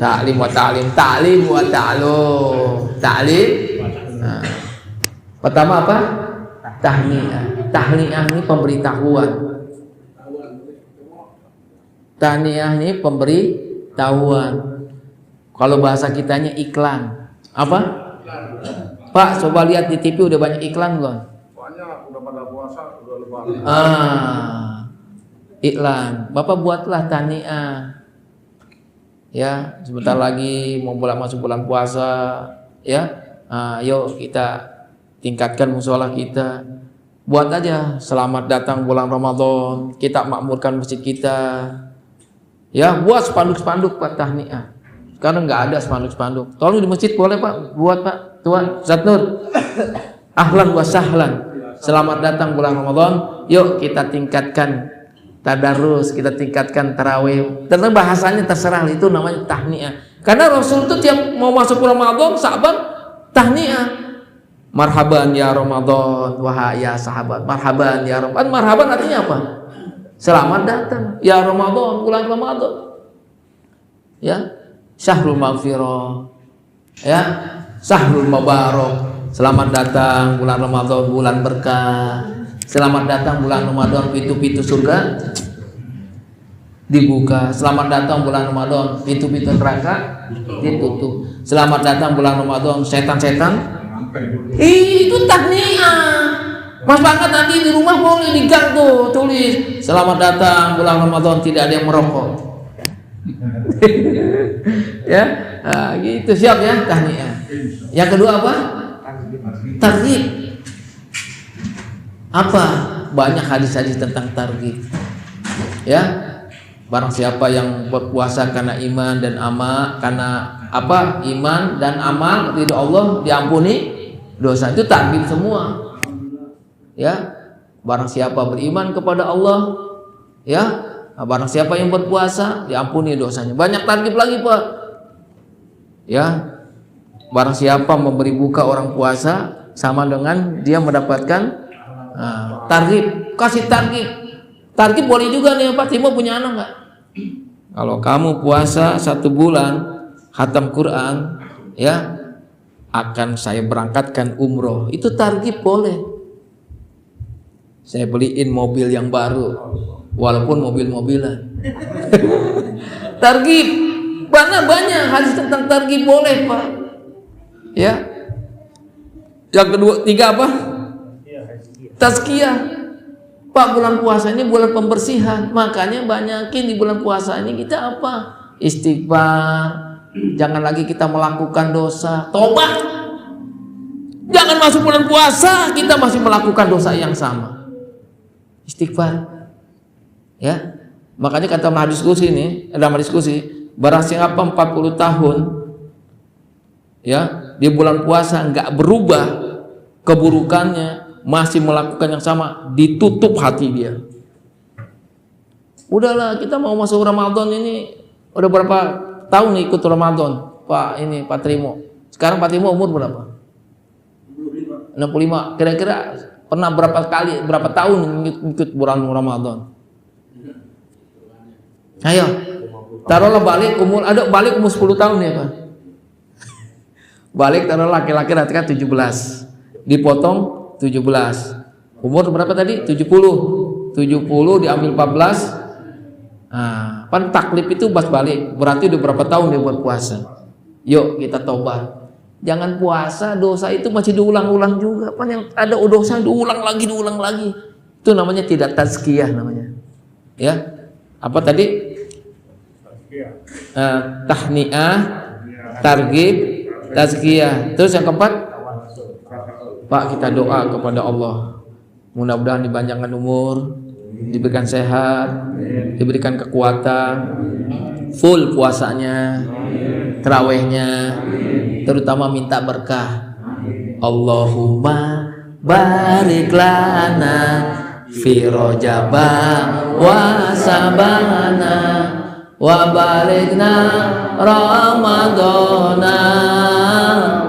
ta'lim wa ta'lim. Pertama apa? Tahniah. Tahniah ini pemberitahuan. Kalau bahasa kitanya iklan. Apa? Pak, coba lihat di TV udah banyak iklan belum?
Banyak, udah pada puasa, udah lebaran.
Iklan. Bapak buatlah tahniah. Ya, sebentar lagi mau masuk bulan puasa, ya. Yuk kita tingkatkan mushola kita. Buat aja selamat datang bulan Ramadan, kita makmurkan masjid kita. Ya, buat spanduk-spanduk Pak tahniah. Sekarang nggak ada spanduk-spanduk. Tolong di masjid boleh Pak, buat Pak. Tuan Zatnur. Ahlan wa sahlan. Selamat datang bulan Ramadan. Yuk kita tingkatkan tadarus, kita tingkatkan tarawih. Tentu bahasanya terserah, itu namanya tahniah. Karena Rasul itu tiap mau masuk bulan Ramadan, sahabat tahniah. Marhaban ya Ramadan, wahai ya sahabat. Marhaban ya Ramadan. Marhaban artinya apa? Selamat datang ya Ramadan, bulan Ramadan. Ya, syahrul maghfirah. Ya, syahrul mubarak. Selamat datang bulan Ramadan, bulan berkah. Selamat datang bulan Ramadan, pintu-pintu surga dibuka. Selamat datang bulan Ramadan, pintu-pintu neraka ditutup. Selamat datang bulan Ramadan, setan-setan itu tahniah. Mas banget nanti di rumah boleh di gang tuh tulis selamat datang bulan Ramadan, tidak ada yang merokok. Ya, nah, gitu siap ya tahniah. Yang kedua apa? Targhib. Apa? Banyak hadis-hadis tentang targhib. Ya, barang siapa yang berpuasa karena iman dan amal, karena apa? Iman dan amal ridho Allah, diampuni dosa. Itu targhib semua. Ya, barang siapa beriman kepada Allah, ya, barang siapa yang berpuasa diampuni dosanya. Banyak targhib lagi Pak. Ya, barang siapa memberi buka orang puasa sama dengan dia mendapatkan targhib. Kasih targhib. Targhib boleh juga nih Pak Timo punya anak nggak? Kalau kamu puasa 1 bulan khatam Quran, ya, akan saya berangkatkan umroh. Itu targhib boleh. Saya beliin mobil yang baru, walaupun mobil-mobilan. Targhib, banyak hadis tentang targhib boleh Pak. Ya. Yang kedua, 3 apa? Tazkiyah. Pak, bulan puasa ini bulan pembersihan, makanya banyakin di bulan puasa ini kita apa? Istighfar. Jangan lagi kita melakukan dosa. Tobat. Jangan masuk bulan puasa kita masih melakukan dosa yang sama. Istighfar, ya. Makanya kata diskusi ini, dalam diskusi, barang siapa 40 tahun, ya, di bulan puasa nggak berubah keburukannya, masih melakukan yang sama, ditutup hati dia. Udahlah, kita mau masuk Ramadan ini, udah berapa tahun nih ikut Ramadan, Pak Trimo. Sekarang Pak Trimo umur berapa? 65. Kira-kira pernah berapa tahun ikut bulan Ramadan? Ayo, taruhlah balik umur 10 tahun ya Pak. Balik taruh laki-laki rata-rata 17, dipotong 17. Umur berapa tadi? 70 diambil 14. Nah, kan taklif itu balik, berarti udah berapa tahun dia buat puasa. Yuk kita tobat. Jangan puasa dosa itu masih diulang-ulang juga. Pan yang ada dosa diulang lagi. Itu namanya tidak tazkiyah namanya. Ya. Apa tadi? Tahniah, targhib, tazkiyah. Terus yang keempat? Pak, kita doa kepada Allah. Mudah-mudahan dipanjangkan umur, diberikan sehat, diberikan kekuatan, full puasanya, tarawihnya, terutama minta berkah. Allahumma barik lana fi rajaba wa sabana wa balikna ramadana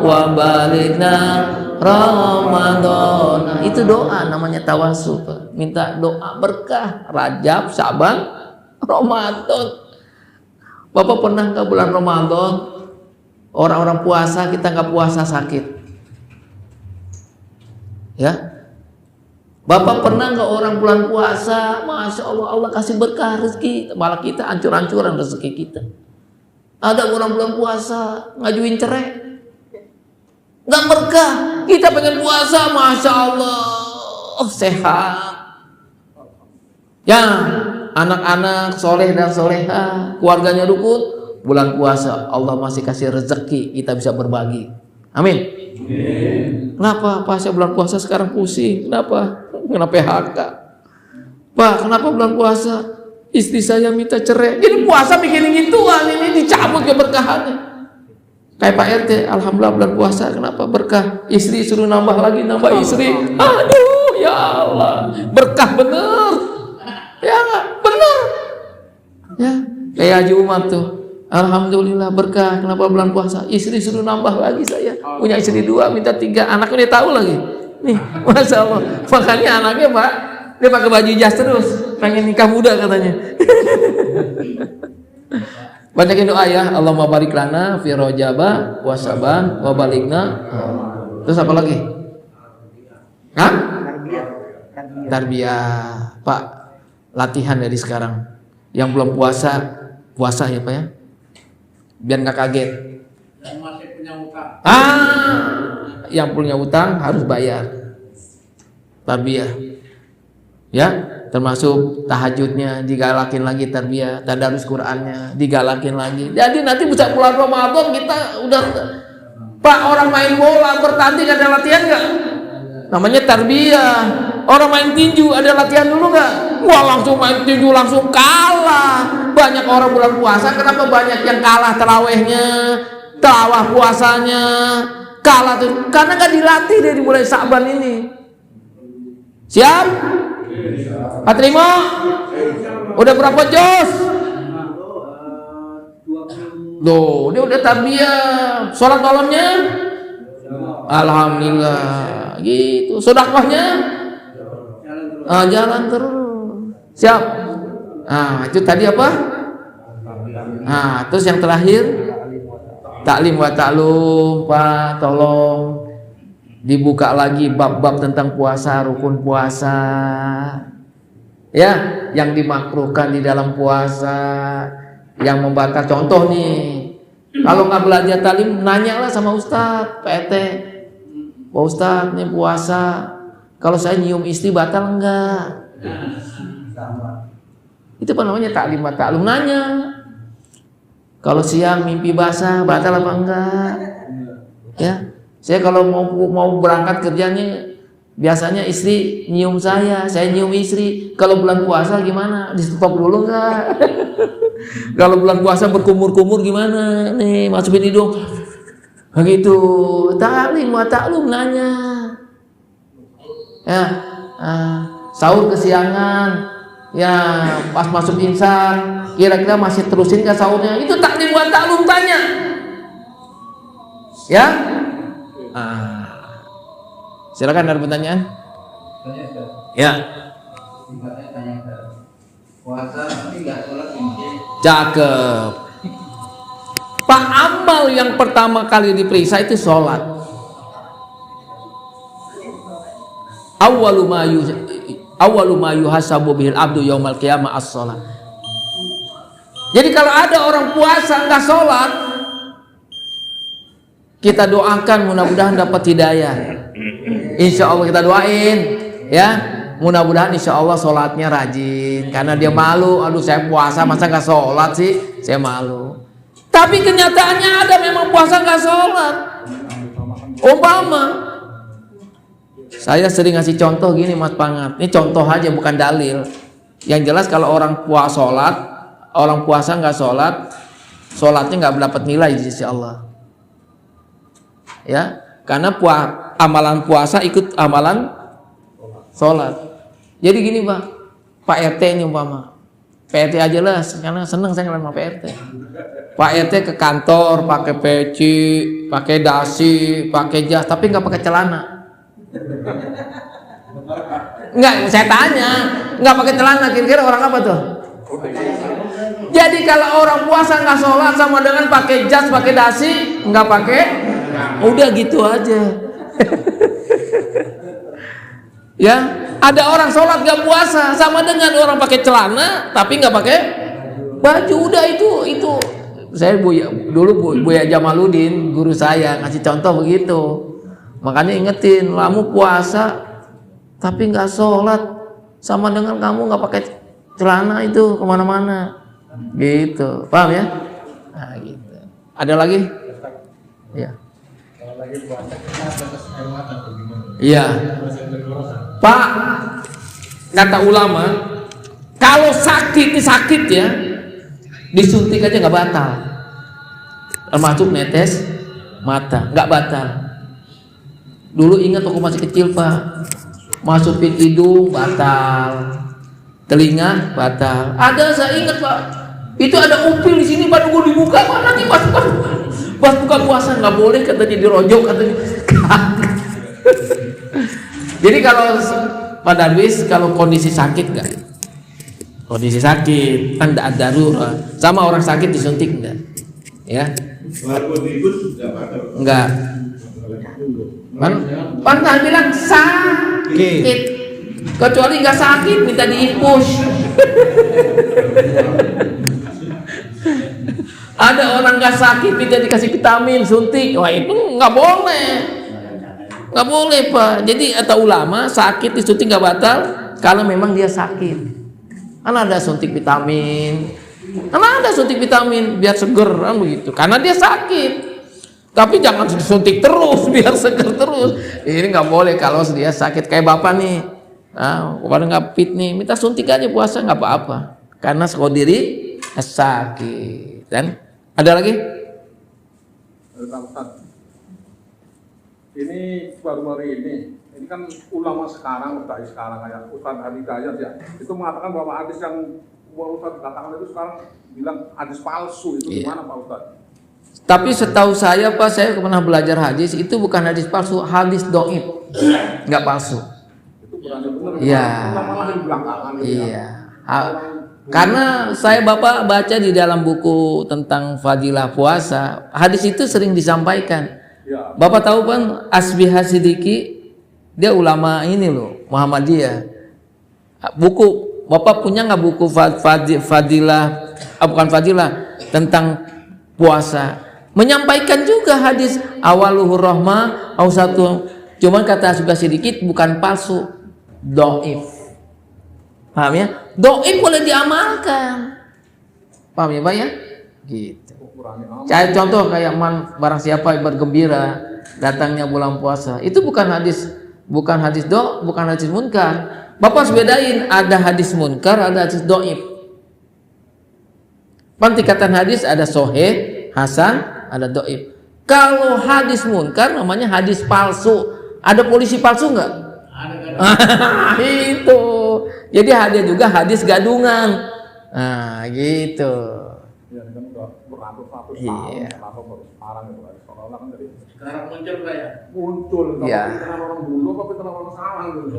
wa balikna ramadana. Itu doa namanya tawasul, minta doa berkah Rajab, Syaban, Ramadan. Bapak pernah nggak bulan Ramadan orang-orang puasa, kita nggak puasa sakit? Ya, Bapak pernah nggak orang bulan puasa, masya Allah, Allah kasih berkah rezeki, malah kita hancur-hancuran rezeki kita. Ada orang bulan puasa ngajuin cerai, nggak berkah. Kita pengen puasa, masya Allah, sehat. Ya, anak-anak soleh dan soleha, keluarganya rukun, bulan puasa Allah masih kasih rezeki, kita bisa berbagi. Amin. Kenapa Pak, saya bulan puasa sekarang pusing? Kenapa? Kena PHK. Pak, kenapa bulan puasa istri saya minta cerai? Jadi puasa bikin gituan, ini dicabut keberkahannya. Kayak Pak RT, alhamdulillah bulan puasa, kenapa berkah? Istri suruh nambah lagi, nambah istri. Aduh, ya Allah, berkah bener. Ya bener. Ya, kayak Haji Umar tuh, alhamdulillah berkah. Kenapa bulan puasa? Istri suruh nambah lagi saya. Punya istri 2, minta 3. Anaknya dia tahu lagi. Nih, masya Allah. Makanya anaknya Pak, dia pakai baju jas terus. Pengen nikah muda katanya. Banyakin doa ya. Allahumma barik lana fi rajaba wa saban wa balikna. Terus apa lagi? Hah? Tarbiyah. Pak, latihan dari sekarang. Yang belum puasa ya Pak ya, biar nggak kaget.
Yang masih punya utang.
Yang punya utang harus bayar tarbiyah, ya, termasuk tahajudnya digalakin lagi, tarbiyah, tadarus Qur'annya digalakin lagi. Jadi nanti bisa bulan Ramadan kita udah, Pak, orang main bola bertanding ada latihan nggak? Namanya tarbiyah. Orang main tinju ada latihan dulu nggak? Wah, langsung main tinju langsung kalah. Banyak orang bulan puasa, kenapa banyak yang kalah terawihnya, terawih puasanya kalah tuh? Karena nggak dilatih dari mulai Sa'ban ini. Siap? Pak Trimo? Udah berapa jos? Loh, dia udah tarbiyah. Sholat malamnya? Alhamdulillah. Gitu. Sedekahnya? Jalan terus. Siap? Itu tadi apa? Terus yang terakhir taklim wa ta'lum, Pak, tolong dibuka lagi bab-bab tentang puasa, rukun puasa, ya, yang dimakruhkan di dalam puasa, yang membatal. Contoh nih, kalau nggak belajar taklim, nanyalah sama Ustadz, PT, Pak Ustadz, ini puasa, kalau saya nyium istri batal enggak? Itu apa namanya taklim wa ta'lum, nanya. Kalau siang mimpi basah batal apa enggak? Ya, saya kalau mau berangkat kerjanya biasanya istri nyium saya nyium istri. Kalau bulan puasa gimana? Di stop dulu enggak? Kalau bulan puasa berkumur-kumur gimana? Nih, masukin hidung. Begitu. Taklim wa ta'lum, nanya. Ya, sahur kesiangan. Ya, pas masuk insan, kira-kira masih terusin ke sahurnya? Itu taklim wa ta'lum, tanya. Ya? Silakan, ada pertanyaan? Ya.
Puasa tapi nggak sholat ini.
Cakep. Pak, amal yang pertama kali diperiksa itu sholat. Awwalu ma yuhasabu bihil abdu yaumal qiyamah as-sholat. Jadi kalau ada orang puasa nggak sholat, kita doakan mudah-mudahan dapat hidayah. Insya Allah kita doain, ya, mudah-mudahan insya Allah sholatnya rajin. Karena dia malu, aduh saya puasa masa nggak sholat sih, saya malu. Tapi kenyataannya ada memang puasa nggak sholat. Umpama, saya sering ngasih contoh gini Mas Pangat. Ini contoh aja bukan dalil. Yang jelas kalau orang puasa sholat, orang puasa nggak sholat, sholatnya nggak mendapat nilai di sisi Allah. Ya, karena amalan puasa ikut amalan sholat. Jadi gini Pak RT ini umpama, Pak RT aja lah, karena seneng saya ngeliat sama Pak RT. Pak RT ke kantor pakai peci, pakai dasi, pakai jas, tapi nggak pakai celana. Nggak, saya tanya, nggak pakai celana, kira-kira orang apa tuh? Jadi kalau orang puasa nggak sholat sama dengan pakai jas, pakai dasi, nggak pakai, udah gitu aja. Ya, ada orang sholat nggak puasa sama dengan orang pakai celana tapi nggak pakai baju. Udah itu. Saya dulu Buya Jamaludin, guru saya, ngasih contoh begitu. Makanya ingetin, kamu puasa tapi nggak sholat sama dengan kamu nggak pakai celana itu kemana-mana. Gitu, paham ya? Nah, gitu. Ada lagi? Ya.
Kalau lagi puasa kita tetes air mata bagaimana?
Iya. Pak, kata ulama, kalau sakit ya, disuntik aja nggak batal. Termasuk netes mata, nggak batal. Dulu ingat waktu masih kecil Pak, masukin hidung batal, telinga batal. Ada, saya ingat Pak, itu ada upil di sini Pak, nunggu dibuka Pak, nanti pas buka puasa nggak boleh katanya, dirojok katanya. Jadi kalau Pak Darwis, kalau kondisi sakit nggak? Kondisi sakit kan tidak ada darurat, sama orang sakit disuntik enggak? Ya?
Walaupun ribut nggak batal.
Enggak. Kan bilang sakit, kecuali nggak sakit minta diinfus. Ada orang nggak sakit dia dikasih vitamin suntik, wah itu nggak boleh, nggak boleh Pak. Jadi atau ulama sakit disuntik nggak batal kalau memang dia sakit. Karena ada suntik vitamin, biar seger kan begitu. Karena dia sakit. Tapi jangan disuntik terus biar seger terus. Ini nggak boleh kalau dia sakit kayak bapak nih. Nah, kalau nggak fit nih, minta suntik aja puasa nggak apa-apa. Karena diri sakit. Dan ada lagi?
Ustaz, ini baru-baru ini kan ulama sekarang, dai sekarang kayak Ustaz Hidayat ya, itu mengatakan bahwa hadis yang Ustaz katakan itu sekarang bilang hadis palsu, itu gimana Pak Ustaz?
Tapi setahu saya Pak, saya pernah belajar hadis, itu bukan hadis palsu, hadis dhaif, nggak palsu.
Itu berani benar.
Iya.
Malah di belakangan.
Iya. Karena saya Bapak baca di dalam buku tentang fadilah puasa, hadis itu sering disampaikan.
Ya.
Bapak tahu kan Asbi Hasidiki, dia ulama ini loh, Muhammadiyah. Buku Bapak punya nggak buku fadilah, bukan fadilah, tentang puasa? Menyampaikan juga hadis awaluhur rahmah, awsatu. Cuman kata Asbi Hasidiki bukan palsu, dhaif. Paham ya? Dhaif boleh diamalkan. Paham ya Pak ya? Gitu. Kayak contoh kayak barang siapa bergembira datangnya bulan puasa. Itu bukan hadis bukan hadis munkar. Bapak harus bedain, ada hadis munkar, ada hadis dhaif. Pentingkatan hadis ada sahih, hasan, ada dhaif. Kalau hadis munkar namanya hadis palsu. Ada polisi palsu enggak? Ada. Itu. Jadi ada juga hadis gadungan. Nah, gitu.
Ya, kan udah beratus-ratus
Iya.
tahun, baru sekarang itu kan. Seolah-olah kan dari
Sekarang muncul kayak
muncul,
Iya.
tapi kenal orang dulu, tapi kenal orang sekarang gitu.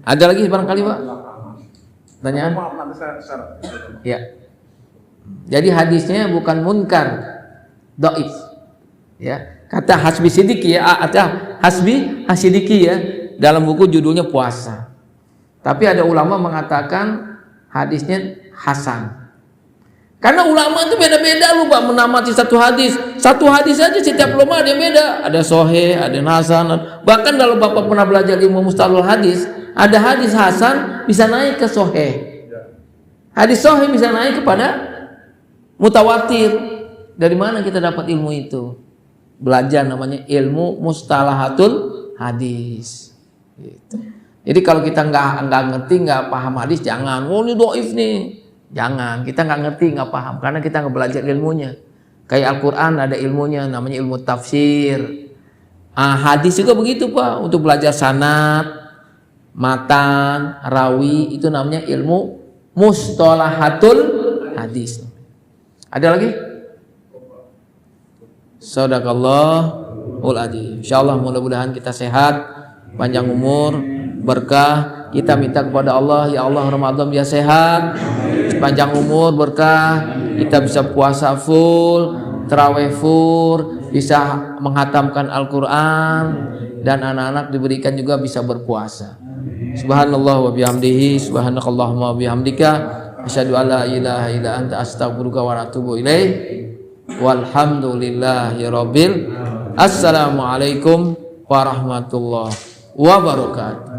Ada lagi barangkali Pak?
Belakangan.
Pertanyaan?
Maaf, nanti saya share.
Ya. Jadi hadisnya bukan munkar, dhaif. Ya. Kata Hasbi Sidiki ya, Hasbi Hasidiki ya, dalam buku judulnya puasa. Tapi ada ulama mengatakan hadisnya hasan. Karena ulama itu beda-beda lu Pak menamati satu hadis. Satu hadis aja setiap ulama ada yang beda. Ada sahih, ada yang hasan. Bahkan kalau Bapak pernah belajar ilmu mustalahul hadis, ada hadis hasan bisa naik ke sahih. Hadis sahih bisa naik kepada mutawatir. Dari mana kita dapat ilmu itu? Belajar namanya ilmu mustalahatul hadis. Gitu. Jadi kalau kita nggak ngerti, nggak paham hadis, jangan. Oh ini dhaif nih, jangan. Kita nggak ngerti, nggak paham, karena kita nggak belajar ilmunya. Kayak Al-Quran ada ilmunya, namanya ilmu tafsir. Hadis juga begitu Pak. Untuk belajar sanad, matan, rawi, itu namanya ilmu mustalahatul hadis. Ada lagi? Shadaqallahul adzim. Insyaallah mudah-mudahan kita sehat, panjang umur, berkah. Kita minta kepada Allah, ya Allah Ramadan biar sehat, panjang umur, berkah. Kita bisa puasa full, tarawih full, bisa menghatamkan Al-Quran, dan anak-anak diberikan juga bisa berpuasa. Subhanallah wa bihamdihi, subhanakallahumma wa bihamdika, asyhadu an la ilaha illa anta, astaghfiruka wa atubu ilaih. Walhamdulillahi rabbil. Assalamualaikum warahmatullahi wabarakatuh.